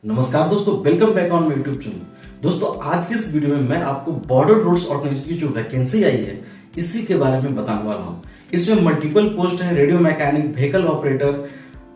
नमस्कार दोस्तों, welcome back on my YouTube channel. दोस्तों आज की इस वीडियो में मैं आपको बॉर्डर रोड्स ऑर्गेनाइजेशन की जो वैकेंसी आई है इसी के बारे में बताने वाला हूँ। इसमें मल्टीपल पोस्ट है, radio mechanic, vehicle operator,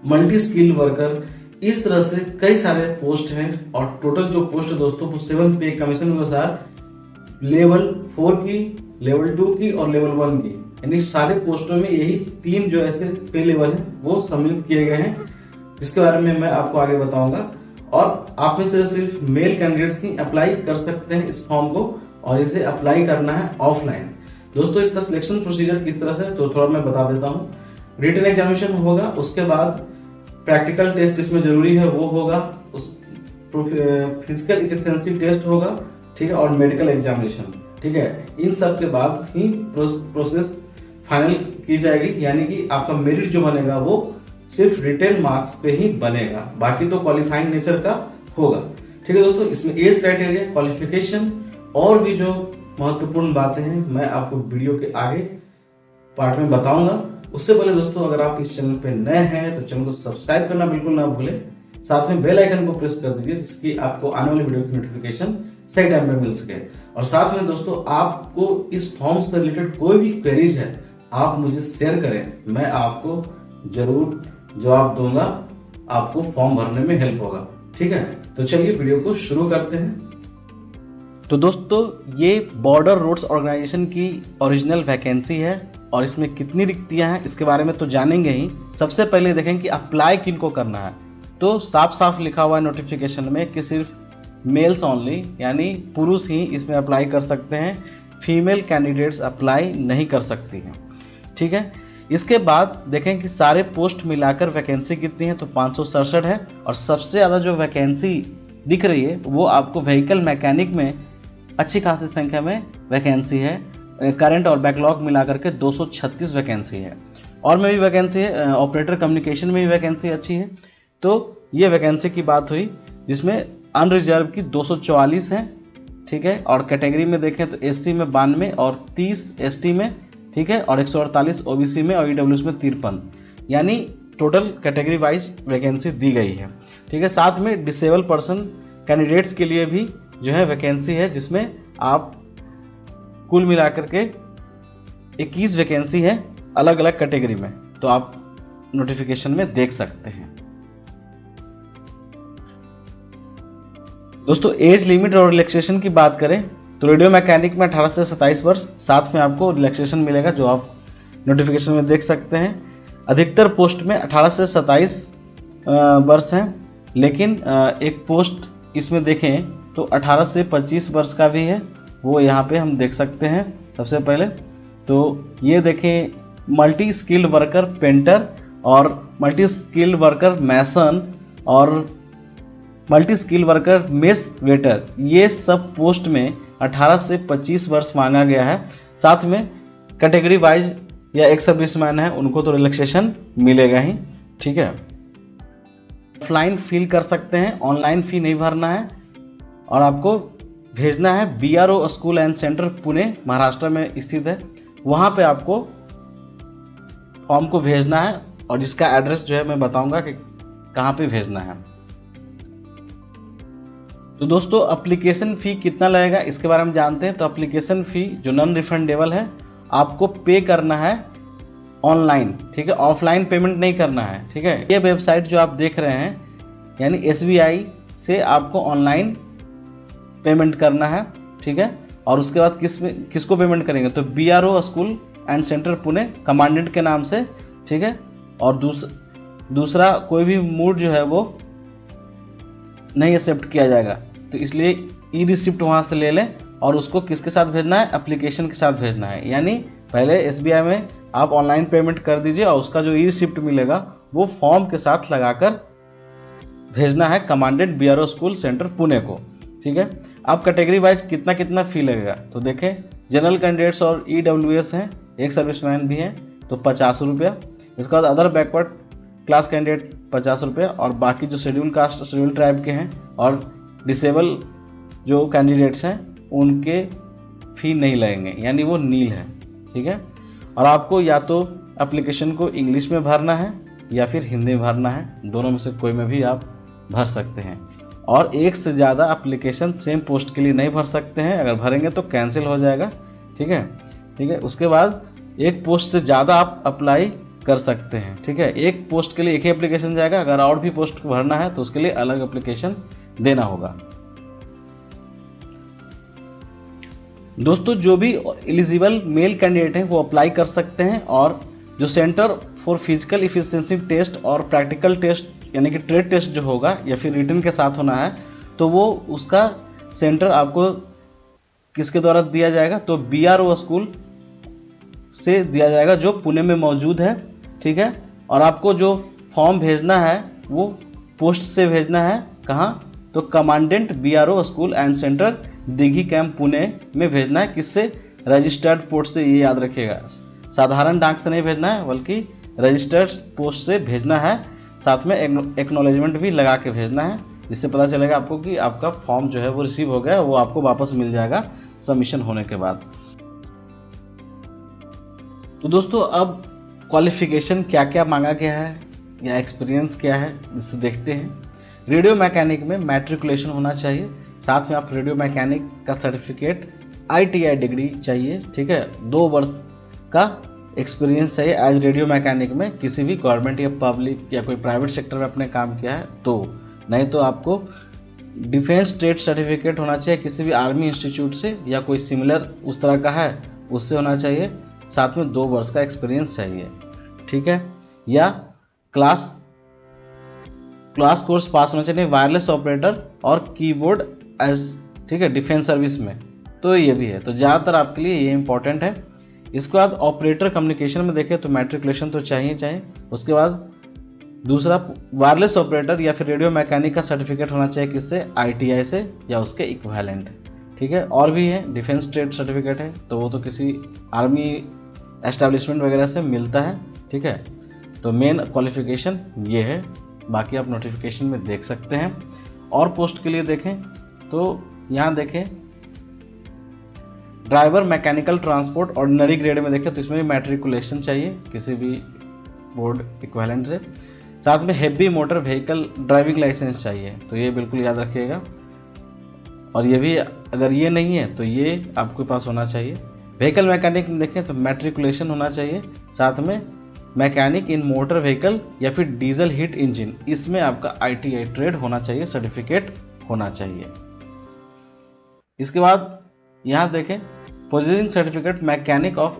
multi skill worker, इस तरह से कई सारे पोस्ट हैं। और टोटल जो पोस्ट है दोस्तों वो 7th पे कमीशन के अनुसार लेवल 4 की, लेवल 2 की और लेवल 1 की, यानी सारे पोस्टों में यही 3 जो ऐसे पे लेवल है वो सम्मिलित किए गए हैं, जिसके बारे में मैं आपको आगे बताऊंगा। और आप में से सिर्फ मेल कैंडिडेट्स ही अप्लाई कर सकते हैं इस फॉर्म को, और इसे अप्लाई करना है ऑफलाइन। दोस्तों इसका सिलेक्शन प्रोसीजर किस तरह से तो थोड़ा मैं बता देता हूँ। रिटन एग्जामिनेशन होगा, उसके बाद प्रैक्टिकल टेस्ट इसमें जरूरी है वो होगा, उस फिजिकल एफिशिएंसी टेस्ट होगा, ठीक है, और मेडिकल एग्जामिनेशन, ठीक है। इन सब के बाद ही प्रोसेस फाइनल की जाएगी, यानी कि आपका मेरिट जो बनेगा वो सिर्फ रिटेन मार्क्स पे ही बनेगा, बाकी तो क्वालिफाइंग नेचर का होगा, ठीक है दोस्तों। इसमें एज क्राइटेरिया, क्वालिफिकेशन और भी जो महत्वपूर्ण बातें हैं मैं आपको वीडियो के आगे पार्ट में बताऊंगा। उससे पहले दोस्तों अगर आप इस चैनल पे नए हैं तो चैनल को सब्सक्राइब करना बिल्कुल ना भूलें, साथ में बेल आइकन को प्रेस कर दीजिए जिसकी आपको आने वाली वीडियो की नोटिफिकेशन सही टाइम पे मिल सके। और साथ में दोस्तों आपको इस फॉर्म से रिलेटेड कोई भी क्वेरीज है आप मुझे शेयर करें, मैं आपको जरूर जवाब दूंगा, आपको फॉर्म भरने में हेल्प होगा, ठीक है। तो चलिए वीडियो को शुरू करते हैं। तो दोस्तों ये बॉर्डर रोड्स ऑर्गेनाइजेशन की ओरिजिनल वैकेंसी है और इसमें कितनी रिक्तियां हैं इसके बारे में तो जानेंगे ही। सबसे पहले देखें कि अप्लाई किनको करना है, तो साफ साफ लिखा हुआ है नोटिफिकेशन में कि सिर्फ मेल्स ओनली, यानी पुरुष ही इसमें अप्लाई कर सकते हैं, फीमेल कैंडिडेट्स अप्लाई नहीं कर सकती हैं, ठीक है। इसके बाद देखें कि सारे पोस्ट मिलाकर वैकेंसी कितनी है, तो 567 है। और सबसे ज़्यादा जो वैकेंसी दिख रही है वो आपको व्हीकल मैकेनिक में अच्छी खासी संख्या में वैकेंसी है। करंट और बैकलॉग मिलाकर के 236 वैकेंसी है। और में भी वैकेंसी है, ऑपरेटर कम्युनिकेशन में भी वैकेंसी अच्छी है। तो ये वैकेंसी की बात हुई, जिसमें अनरिजर्व की 244 है, ठीक है। और कैटेगरी में देखें तो एससी में 92 और 30 एसटी में, ठीक है, और 148 ओबीसी में और ईडब्ल्यूएस में 53, यानी टोटल कैटेगरी वाइज वैकेंसी दी गई है, ठीक है। साथ में डिसेबल पर्सन कैंडिडेट्स के लिए भी जो है वैकेंसी है, जिसमें आप कुल मिलाकर के 21 वैकेंसी है अलग अलग कैटेगरी में, तो आप नोटिफिकेशन में देख सकते हैं। दोस्तों एज लिमिट और रिलैक्सेशन की बात करें तो रेडियो मैकेनिक में 18 से 27 वर्ष, साथ में आपको रिलैक्सेशन मिलेगा जो आप नोटिफिकेशन में देख सकते हैं। अधिकतर पोस्ट में 18 से 27 वर्ष हैं, लेकिन एक पोस्ट इसमें देखें तो 18 से 25 वर्ष का भी है, वो यहाँ पे हम देख सकते हैं। सबसे पहले तो ये देखें मल्टी स्किल्ड वर्कर पेंटर और मल्टी स्किल्ड वर्कर मैसन और multi skill worker mess waiter, ये सब पोस्ट में 18 से 25 वर्ष मांगा गया है। साथ में कैटेगरी वाइज या एक सर्विसमैन है उनको तो रिलैक्सेशन मिलेगा ही, ठीक है। ऑफलाइन फिल कर सकते हैं, ऑनलाइन फी नहीं भरना है। और आपको भेजना है BRO school and centre Pune Maharashtra में स्थित है, वहाँ पे आपको फॉर्म को भेजना है, और जिसका एड्रेस जो है मैं बताऊंगा कि कहाँ पे भेजना है। तो दोस्तों एप्लीकेशन फ़ी कितना लगेगा इसके बारे में जानते हैं। तो एप्लीकेशन फ़ी जो नॉन रिफंडेबल है आपको पे करना है ऑनलाइन, ठीक है, ऑफलाइन पेमेंट नहीं करना है, ठीक है। ये वेबसाइट जो आप देख रहे हैं यानी SBI से आपको ऑनलाइन पेमेंट करना है, ठीक है। और उसके बाद किसको पेमेंट करेंगे तो BRO school and centre Pune commandant के नाम से, ठीक है। और दूसरा कोई भी मोड जो है वो नहीं एक्सेप्ट किया जाएगा, तो इसलिए ई रिसिप्ट वहाँ से ले लें और उसको किसके साथ भेजना है, एप्लीकेशन के साथ भेजना है। यानी पहले SBI में आप ऑनलाइन पेमेंट कर दीजिए और उसका जो ई रिसिप्ट मिलेगा वो फॉर्म के साथ लगाकर भेजना है commandant BRO school centre Pune को, ठीक है। अब कैटेगरी वाइज कितना कितना फी लगेगा तो देखें जनरल कैंडिडेट्स और EWS हैं, एक सर्विसमैन भी हैं तो 50 रुपया। इसके बाद अदर बैकवर्ड क्लास कैंडिडेट 50 रुपये, और बाकी जो शेड्यूल कास्ट शेड्यूल ट्राइब के हैं और डिसेबल जो कैंडिडेट्स हैं उनके फ़ी नहीं लगेंगे, यानी वो नील है, ठीक है। और आपको या तो एप्लीकेशन को इंग्लिश में भरना है या फिर हिंदी में भरना है, दोनों में से कोई में भी आप भर सकते हैं। और एक से ज़्यादा एप्लीकेशन सेम पोस्ट के लिए नहीं भर सकते हैं, अगर भरेंगे तो कैंसिल हो जाएगा। ठीक है। उसके बाद एक पोस्ट से ज़्यादा आप अप्लाई कर सकते हैं। ठीक है, एक पोस्ट के लिए एक ही एप्लीकेशन जाएगा, अगर और भी पोस्ट भरना है तो उसके लिए अलग एप्लीकेशन देना होगा। दोस्तों जो भी एलिजिबल मेल कैंडिडेट हैं वो अप्लाई कर सकते हैं, और जो centre for physical efficiency test और प्रैक्टिकल टेस्ट यानी कि ट्रेड टेस्ट जो होगा या फिर रिटन के साथ होना है, तो वो उसका सेंटर आपको किसके द्वारा दिया जाएगा, तो BRO स्कूल से दिया जाएगा जो पुणे में मौजूद है। ठीक है, और आपको जो फॉर्म भेजना है वो पोस्ट से भेजना है, कहाँ, तो commandant BRO school and centre Dighi camp Pune में भेजना है। किससे, रजिस्टर्ड पोस्ट से, ये याद रखिएगा, साधारण डाक से नहीं भेजना है बल्कि रजिस्टर्ड पोस्ट से भेजना है। साथ में एक्नॉलेजमेंट भी लगा के भेजना है, जिससे पता चलेगा आपको कि आपका फॉर्म जो है वो रिसीव हो गया, वो आपको वापस मिल जाएगा सबमिशन होने के बाद। तो दोस्तों अब क्वालिफिकेशन क्या क्या मांगा गया है या एक्सपीरियंस क्या है, जिससे देखते हैं। रेडियो मैकेनिक में मैट्रिकुलेशन होना चाहिए, साथ में आप रेडियो मैकेनिक का सर्टिफिकेट ITI डिग्री चाहिए। ठीक है, 2 वर्ष का एक्सपीरियंस चाहिए एज रेडियो मैकेनिक में, किसी भी गवर्नमेंट या पब्लिक या कोई प्राइवेट सेक्टर में आपने काम किया है तो, नहीं तो आपको डिफेंस ट्रेड सर्टिफिकेट होना चाहिए किसी भी आर्मी इंस्टीट्यूट से या कोई सिमिलर उस तरह का है उससे होना चाहिए। साथ में 2 वर्ष का एक्सपीरियंस चाहिए। ठीक है, या क्लास कोर्स पास होना चाहिए वायरलेस ऑपरेटर और कीबोर्ड एज, ठीक है, डिफेंस सर्विस में, तो ये भी है। तो ज़्यादातर आपके लिए ये इंपॉर्टेंट है। इसके बाद ऑपरेटर कम्युनिकेशन में देखें तो मैट्रिकुलेशन तो चाहिए। उसके बाद दूसरा वायरलेस ऑपरेटर या फिर रेडियो मैकेनिक का सर्टिफिकेट होना चाहिए, किससे, ITI से या उसके इक्विवेलेंट। ठीक है, और भी है, डिफेंस ट्रेड सर्टिफिकेट है, तो वो तो किसी आर्मी एस्टेब्लिशमेंट वगैरह से मिलता है। ठीक है, तो मेन क्वालिफिकेशन ये है, बाकी आप नोटिफिकेशन में देख सकते हैं। और पोस्ट के लिए देखें तो यहाँ देखें driver mechanical transport ordinary grade में देखें तो इसमें भी मैट्रिकुलेशन चाहिए किसी भी बोर्ड इक्विवेलेंट से। साथ में heavy motor vehicle driving licence चाहिए, तो ये बिल्कुल याद रखिएगा। और ये भी अगर ये नहीं है तो ये आपके पास होना चाहिए। व्हीकल मैकेनिक में देखें तो मैट्रिकुलेशन होना चाहिए, साथ में मैकेनिक इन मोटर व्हीकल या फिर डीजल हीट इंजन, इसमें आपका ITI ट्रेड होना चाहिए, सर्टिफिकेट होना चाहिए। इसके बाद यहाँ देखें positioning certificate mechanic of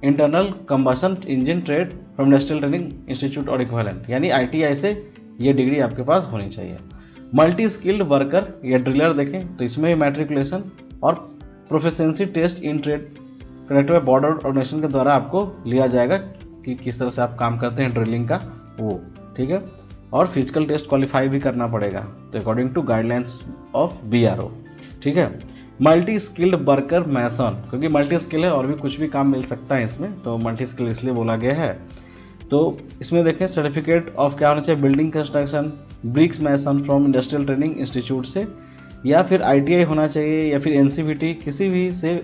internal combustion engine trade from national training institute और इक्विवेलेंट, यानी ITI से ये डिग्री आपके पास होनी चाहिए। मल्टी स्किल्ड वर्कर या ड्रिलर देखें तो इसमें मैट्रिकुलेशन और proficiency test in trade conduct by border organisation के द्वारा आपको लिया जाएगा कि किस तरह से आप काम करते हैं ड्रिलिंग का वो। ठीक है, और फिजिकल टेस्ट क्वालिफाई भी करना पड़ेगा, तो according to guidelines of BRO। ठीक है, मल्टी स्किल्ड वर्कर मैसन, क्योंकि मल्टी स्किल है और भी कुछ भी काम मिल सकता है इसमें, तो मल्टी स्किल इसलिए बोला गया है। तो इसमें देखें सर्टिफिकेट ऑफ क्या होना चाहिए, building construction bricks mason from industrial training institute से, या फिर ITI होना चाहिए या फिर NCVT, किसी भी से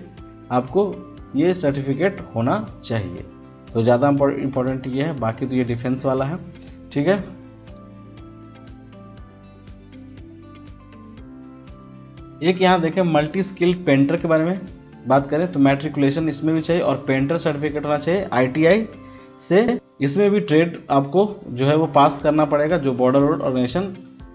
आपको ये सर्टिफिकेट होना चाहिए। तो ज़्यादा इंपॉर्टेंट ये है, बाकी तो ये डिफेंस वाला है। ठीक है, एक यहाँ देखें मल्टी स्किल्ड पेंटर के बारे में बात करें तो मैट्रिकुलेशन इसमें भी चाहिए और पेंटर सर्टिफिकेट होना चाहिए ITI से। इसमें भी ट्रेड आपको जो है वो पास करना पड़ेगा, जो बॉर्डर रोड ऑर्गेनाइजेशन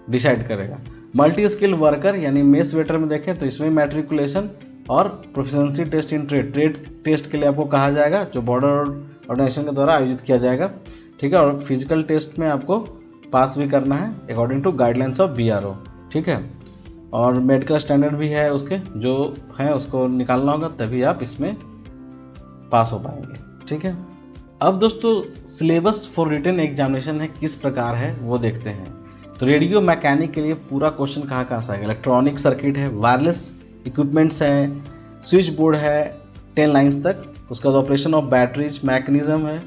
डिसाइड करेगा। मल्टी स्किल्ड वर्कर यानी मेस वेटर में देखें तो इसमें मैट्रिकुलेशन और proficiency test in trade test के लिए आपको कहा जाएगा, जो बॉर्डर रोड ऑर्गेनाइजेशन के द्वारा आयोजित किया जाएगा। ठीक है, और फिजिकल टेस्ट में आपको पास भी करना है according to guidelines of BRO। ठीक है, और मेडिकल स्टैंडर्ड भी है उसके, जो है उसको निकालना होगा, तभी आप इसमें पास हो पाएंगे। ठीक है, अब दोस्तों सिलेबस फॉर रिटन एग्जामिनेशन है किस प्रकार है वो देखते हैं। तो रेडियो मैकेनिक के लिए पूरा क्वेश्चन कहाँ से आएगा, इलेक्ट्रॉनिक सर्किट है, वायरलेस इक्विपमेंट्स हैं, स्विच बोर्ड है 10 लाइन्स तक, उसका ऑपरेशन ऑफ बैटरीज, मैकेनिज्म है,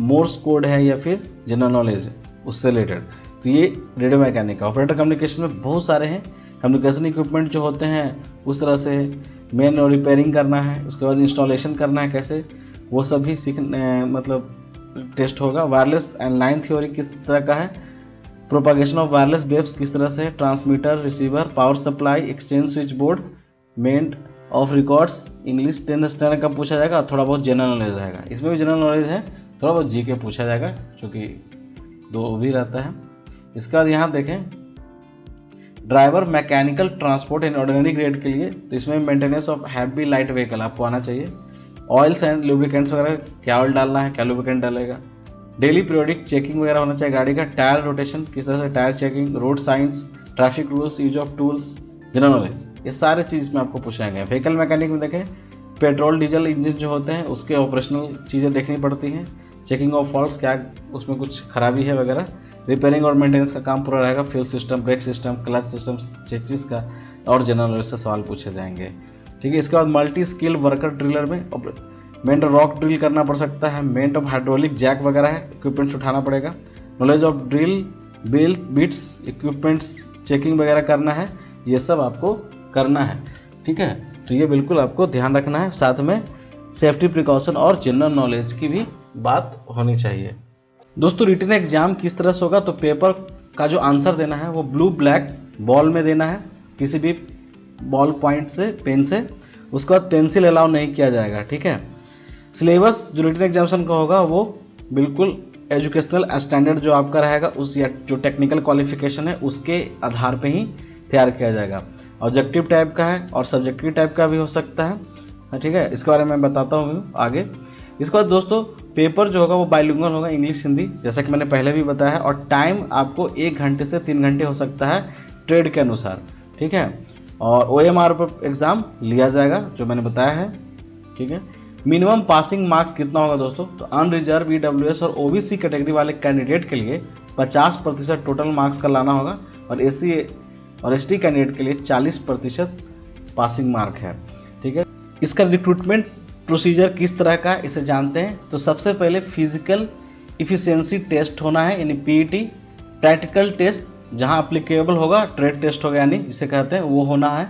मोर्स कोड है या फिर जनरल नॉलेज उससे रिलेटेड। तो ये रेडियो मैकेनिक। ऑपरेटर कम्युनिकेशन में बहुत सारे हैं, कम्युनिकेशन इक्विपमेंट जो होते हैं उस तरह से मेन और रिपेयरिंग करना है, उसके बाद इंस्टॉलेशन करना है कैसे, वो सब भी सीखने मतलब टेस्ट होगा। वायरलेस एंड लाइन थ्योरी किस तरह का है, प्रोपागेशन ऑफ वायरलेस वेव्स किस तरह से, transmitter, receiver, power supply, exchange switch board, meant of records, English 10th standard का पूछा जाएगा। थोड़ा बहुत जनरल नॉलेज रहेगा, इसमें भी जनरल नॉलेज है, थोड़ा बहुत जीके पूछा जाएगा, चूँकि 2 भी रहता है। इसके बाद यहाँ देखें driver mechanical transport in ordinary grade के लिए, तो इसमें maintenance of heavy light vehicle आपको आना चाहिए। ऑयल्स एंड लुब्रिकेंट्स वगैरह, क्या ऑयल डालना है, क्या लुब्रिकेंट डालेगा। डेली पीरियोडिक चेकिंग वगैरह होना चाहिए गाड़ी का। टायर रोटेशन किस तरह से, tyre checking, road science, traffic rules, use of tools, general knowledge, ये सारे चीज़ इसमें आपको पूछाएंगे। व्हीकल मैकेनिक में देखें पेट्रोल डीजल इंजन जो होते हैं उसके ऑपरेशनल चीज़ें देखनी पड़ती हैं। चेकिंग ऑफ फॉल्ट्स, क्या उसमें कुछ खराबी है वगैरह। रिपेयरिंग और मेंटेनेंस का काम पूरा रहेगा। Fuel system, brake system, clutch system, chassis का और जनरल नॉलेज से सवाल पूछे जाएंगे। ठीक है। इसके बाद मल्टी स्किल वर्कर ड्रिलर में मेंट रॉक ड्रिल करना पड़ सकता है, मेंट ऑफ हाइड्रोलिक जैक वगैरह है, इक्विपमेंट्स उठाना पड़ेगा। Knowledge of drill bill bits, equipments checking वगैरह करना है, ये सब आपको करना है। ठीक है, तो ये बिल्कुल आपको ध्यान रखना है। साथ में सेफ्टी प्रिकॉशन और जनरल नॉलेज की भी बात होनी चाहिए। दोस्तों रिटन एग्जाम किस तरह से होगा, तो पेपर का जो आंसर देना है वो ब्लू ब्लैक बॉल में देना है, किसी भी बॉल पॉइंट से, पेन से। उसके बाद पेंसिल अलाउ नहीं किया जाएगा। ठीक है। सिलेबस जो रिटन एग्जामिनेशन का होगा वो बिल्कुल एजुकेशनल स्टैंडर्ड जो आपका रहेगा उस, या जो टेक्निकल क्वालिफिकेशन है उसके आधार पे ही तैयार किया जाएगा। ऑब्जेक्टिव टाइप का है और सब्जेक्टिव टाइप का भी हो सकता है। ठीक है, इसके बारे में मैं बताता हूँ आगे। इसके बाद दोस्तों पेपर जो होगा वो बाइलिंगुअल होगा, इंग्लिश हिंदी, जैसा कि मैंने पहले भी बताया है। और टाइम आपको 1 घंटे से 3 घंटे हो सकता है ट्रेड के अनुसार। ठीक है। और OMR पर एग्ज़ाम लिया जाएगा जो मैंने बताया है। ठीक है। मिनिमम पासिंग मार्क्स कितना होगा दोस्तों, तो अनरिजर्व, EWS और OBC कैटेगरी वाले कैंडिडेट के लिए 50% टोटल मार्क्स का लाना होगा और SC और ST कैंडिडेट के लिए 40% पासिंग मार्क है। ठीक है। इसका रिक्रूटमेंट प्रोसीजर किस तरह का है इसे जानते हैं। तो सबसे पहले फिजिकल इफिशिएंसी टेस्ट होना है यानी PET, प्रैक्टिकल टेस्ट जहां एप्लीकेबल होगा, ट्रेड टेस्ट होगा यानी जिसे कहते हैं वो होना है।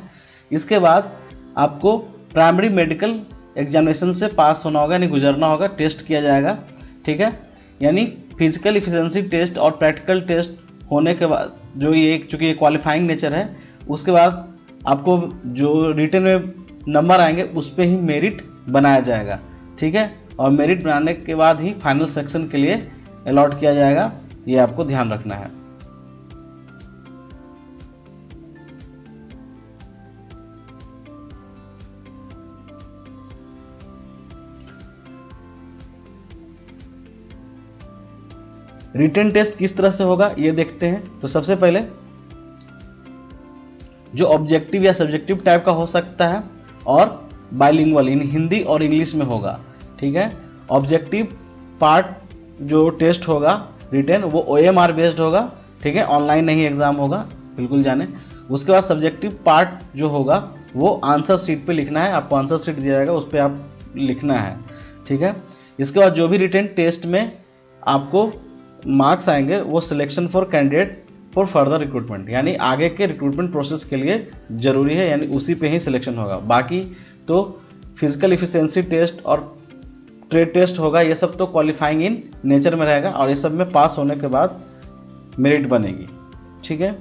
इसके बाद आपको प्राइमरी मेडिकल एग्जामिनेशन से पास होना होगा यानी गुजरना होगा, टेस्ट किया जाएगा। ठीक है। यानी फिजिकल इफिशिएंसी टेस्ट और प्रैक्टिकल टेस्ट होने के बाद जो ये चूँकि ये क्वालिफाइंग नेचर है, उसके बाद आपको जो रिटन में नंबर आएंगे उस पर ही मेरिट बनाया जाएगा। ठीक है। और मेरिट बनाने के बाद ही फाइनल सेक्शन के लिए अलॉट किया जाएगा, ये आपको ध्यान रखना है। रिटन टेस्ट किस तरह से होगा ये देखते हैं। तो सबसे पहले जो ऑब्जेक्टिव या सब्जेक्टिव टाइप का हो सकता है और बाइलिंगुअल इन हिंदी और इंग्लिश में होगा। ठीक है। ऑब्जेक्टिव पार्ट जो टेस्ट होगा रिटन वो OMR बेस्ड होगा। ठीक है, ऑनलाइन नहीं एग्जाम होगा, बिल्कुल जाने। उसके बाद सब्जेक्टिव पार्ट जो होगा वो आंसर शीट पे लिखना है, आपको आंसर शीट दिया जाएगा उस पर आप लिखना है। ठीक है। इसके बाद जो भी रिटन टेस्ट में आपको मार्क्स आएंगे वो selection for candidate for further recruitment यानी आगे के रिक्रूटमेंट प्रोसेस के लिए जरूरी है, यानी उसी पे ही सिलेक्शन होगा। बाकी तो फिजिकल इफिशिएंसी टेस्ट और ट्रेड टेस्ट होगा, ये सब तो क्वालिफाइंग इन नेचर में रहेगा और ये सब में पास होने के बाद मेरिट बनेगी। ठीक है।